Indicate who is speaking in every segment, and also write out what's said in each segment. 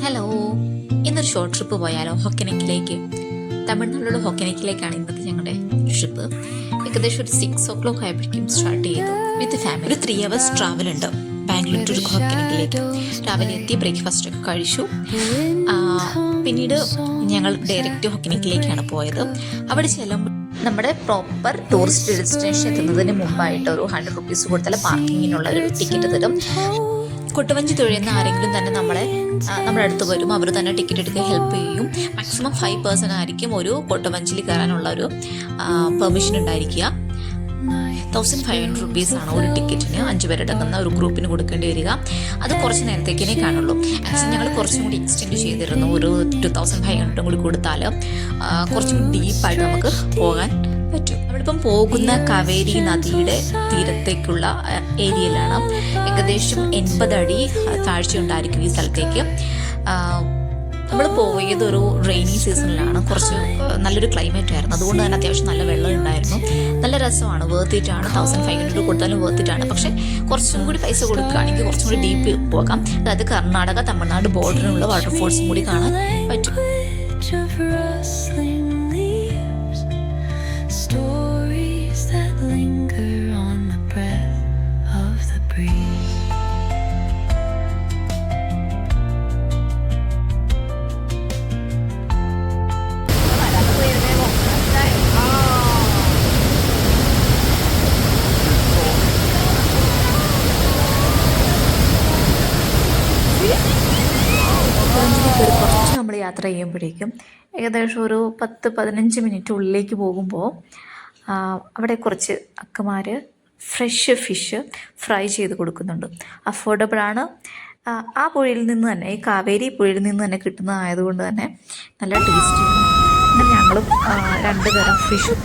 Speaker 1: Hello, ഇന്നൊരു short trip പോയാലോ? ഹൊക്കനക്കിലേക്ക്. തമിഴ്നാട്ടിലുള്ള ഹൊക്കനക്കിലേക്കാണ് ഇന്നത്തെ ഞങ്ങളുടെ ട്രിപ്പ്. ഏകദേശം ഒരു 6 o'clock ആയപ്പോഴേക്കും സ്റ്റാർട്ട് ചെയ്തു വിത്ത് ഫാമിലി. ഒരു 3 hours ട്രാവൽ ഉണ്ട് ബാംഗ്ലൂർ ടു ഹൊക്കനക്കിലേക്ക്. രാവിലെ എത്തി, ബ്രേക്ക്ഫാസ്റ്റ് ഒക്കെ കഴിച്ചു. പിന്നീട് ഞങ്ങൾ ഡയറക്റ്റ് ഹൊക്കനക്കിലേക്കാണ് പോയത്. അവിടെ ചെല്ലുമ്പോൾ നമ്മുടെ പ്രോപ്പർ ടൂറിസ്റ്റ് ഡെസ്റ്റിനേഷൻ എത്തുന്നതിന് മുമ്പായിട്ട് ഒരു 100 rupees കൊടുത്താൽ പാർക്കിങ്ങിനുള്ള ഒരു ടിക്കറ്റ് തരും. കൊട്ടുവഞ്ചി തുഴയുന്ന ആരെങ്കിലും തന്നെ നമ്മുടെ അടുത്ത് വരും. അവർ തന്നെ ടിക്കറ്റ് എടുക്കാൻ ഹെൽപ്പ് ചെയ്യും. മാക്സിമം 5 person ആയിരിക്കും ഒരു കൊട്ടുവഞ്ചിയിൽ കയറാനുള്ള ഒരു പെർമിഷൻ ഉണ്ടായിരിക്കുക. 1500 rupees ആണ് ഒരു ടിക്കറ്റിന്. 5 പേരടങ്ങുന്ന ഒരു ഗ്രൂപ്പിന് കൊടുക്കേണ്ടി വരിക. അത് കുറച്ച് നേരത്തേക്കിനെ കാണുള്ളൂ. ആക്ച്വലി ഞങ്ങൾ കുറച്ചും കൂടി എക്സ്റ്റെൻഡ് ചെയ്തിരുന്നു. ഒരു 2500 കൂടി കൊടുത്താൽ കുറച്ചും ഡീപ്പായിട്ട് നമുക്ക് പോകാൻ പറ്റും. നമ്മളിപ്പം പോകുന്ന കാവേരി നദിയുടെ തീരത്തേക്കുള്ള ഏരിയയിലാണ്. ഏകദേശം 80 അടി താഴ്ച ഉണ്ടായിരിക്കും ഈ സ്ഥലത്തേക്ക്. നമ്മൾ പോയത് ഒരു റെയിനി സീസണിലാണ്. കുറച്ച് നല്ലൊരു ക്ലൈമറ്റ് ആയിരുന്നു. അതുകൊണ്ട് തന്നെ അത്യാവശ്യം നല്ല വെള്ളം ഉണ്ടായിരുന്നു. നല്ല രസമാണ്. വേർത്തിട്ടാണ്. 1500 കൊടുത്താലും വേർത്തിട്ടാണ്. പക്ഷേ കുറച്ചും കൂടി പൈസ കൊടുക്കുകയാണെങ്കിൽ കുറച്ചും കൂടി ഡീപ്പ് പോകാം. അതായത് കർണാടക തമിഴ്നാട് ബോർഡറിനുള്ള വാട്ടർഫോൾസും കൂടി കാണാൻ പറ്റും. കുറച്ച് നമ്മൾ യാത്ര ചെയ്യുമ്പോഴേക്കും ഏകദേശം ഒരു 10-15 മിനിറ്റ് ഉള്ളിലേക്ക് പോകുമ്പോൾ അവിടെ കുറച്ച് അക്കമാർ ഫ്രഷ് ഫിഷ് ഫ്രൈ ചെയ്ത് കൊടുക്കുന്നുണ്ട്. അഫോർഡബിളാണ്. ആ പുഴയിൽ നിന്ന് തന്നെ, ഈ കാവേരി പുഴയിൽ നിന്ന് തന്നെ കിട്ടുന്നതായതുകൊണ്ട് തന്നെ നല്ല ടേസ്റ്റിയാണ്. അങ്ങനെ ഞങ്ങളും 2 തരം ഫിഷ്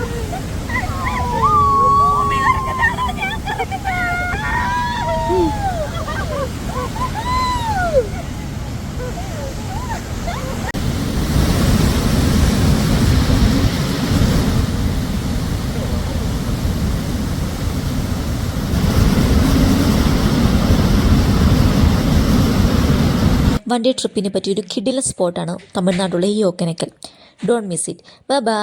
Speaker 1: വൺ ഡേ ട്രിപ്പിനെ പറ്റിയൊരു കിടിലൻ സ്പോട്ടാണ് തമിഴ്നാട്ടിലുള്ള ഈ Hogenakkal. Don't miss it. Bye by.